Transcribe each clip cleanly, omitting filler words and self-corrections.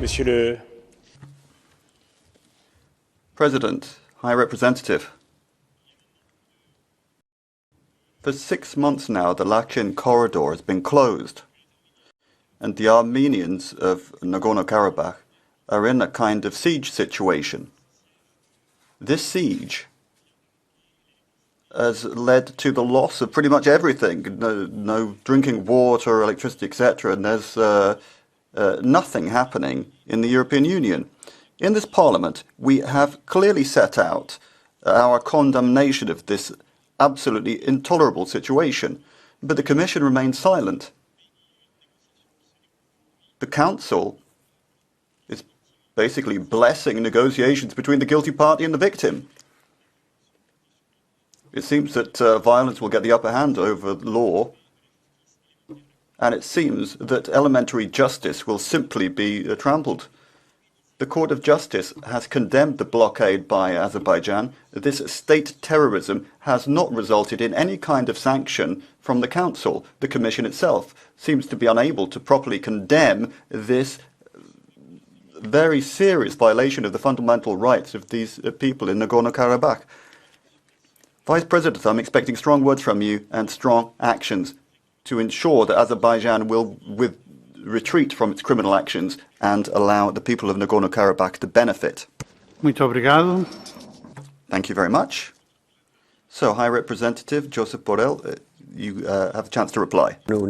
Monsieur le President, High Representative, for 6 months now the Lachin corridor has been closed, and the Armenians of Nagorno-Karabakh are in a kind of siege situation. This siege has led to the loss of pretty much everything. No drinking water, electricity, etc. And there's nothing happening in the European Union. In this Parliament, we have clearly set out our condemnation of this absolutely intolerable situation, but the Commission remains silent. The Council is basically blessing negotiations between the guilty party and the victim. It seems that violence will get the upper hand over law, and it seems that elementary justice will simply be trampled. The Court of Justice has condemned the blockade by Azerbaijan. This state terrorism has not resulted in any kind of sanction from the Council. The Commission itself seems to be unable to properly condemn this very serious violation of the fundamental rights of these people in Nagorno-Karabakh. Vice President, I'm expecting strong words from you and strong actions to ensure that Azerbaijan will retreat from its criminal actions and allow the people of Nagorno-Karabakh to benefit. Muito obrigado. Thank you very much. So, High Representative Joseph Borel, you have a chance to reply. The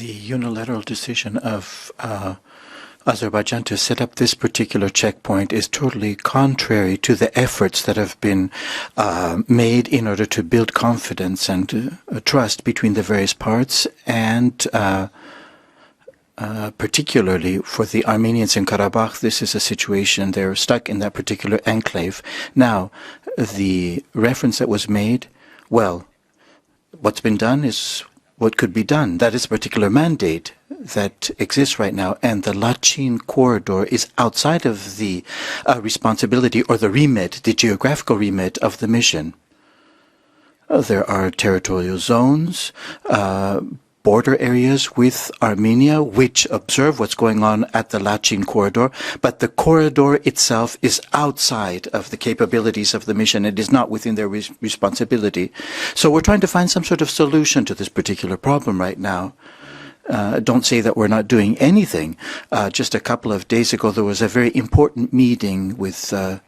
unilateral decision of Azerbaijan to set up this particular checkpoint is totally contrary to the efforts that have been made in order to build confidence and trust between the various parts, and particularly for the Armenians in Karabakh, this is a situation, they're stuck in that particular enclave. Now, the reference that was made, well, what's been done is what could be done. That is a particular mandate that exists right now, and the Lachin corridor is outside of the responsibility or the remit, the geographical remit of the mission. There are territorial zones, border areas with Armenia, which observe what's going on at the Lachin corridor, but the corridor itself is outside of the capabilities of the mission. It is not within their responsibility. So we're trying to find some sort of solution to this particular problem right now. Don't say that we're not doing anything. Just a couple of days ago, there was a very important meeting with the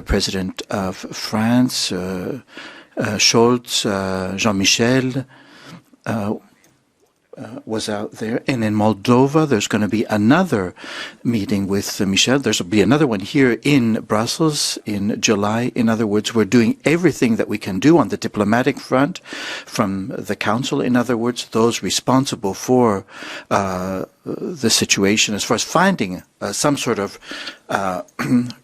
President of France, Scholz, Jean-Michel, was out there. And in Moldova, there's going to be another meeting with Michel. There's will be another one here in Brussels in July. In other words, we're doing everything that we can do on the diplomatic front from the Council. In other words, those responsible for the situation as far as finding some sort of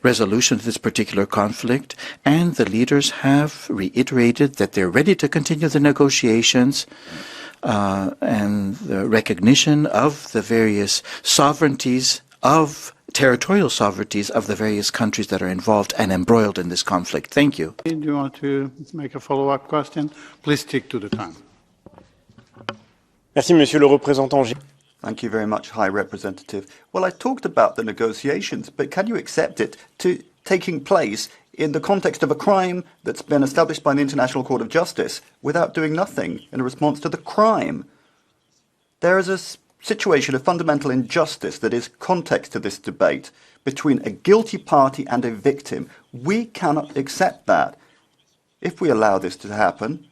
resolution to this particular conflict. And the leaders have reiterated that they're ready to continue the negotiations and the recognition of the various sovereignties of territorial sovereignties of the various countries that are involved and embroiled in this conflict. Thank you. Do you want to make a follow-up question? Please stick to the time. Merci, Monsieur le Représentant. Thank you very much, High Representative. Well, I talked about the negotiations, but can you accept it to taking place in the context of a crime that's been established by the International Court of Justice without doing nothing in response to the crime? There is a situation of fundamental injustice that is context to this debate between a guilty party and a victim. We cannot accept that. If we allow this to happen,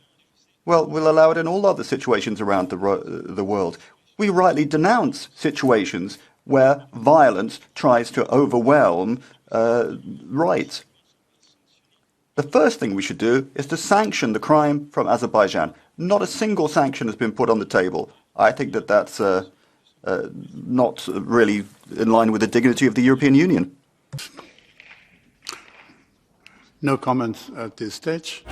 well, we'll allow it in all other situations around the world. We rightly denounce situations where violence tries to overwhelm rights. The first thing we should do is to sanction the crime from Azerbaijan. Not a single sanction has been put on the table. I think that that's not really in line with the dignity of the European Union. No comments at this stage.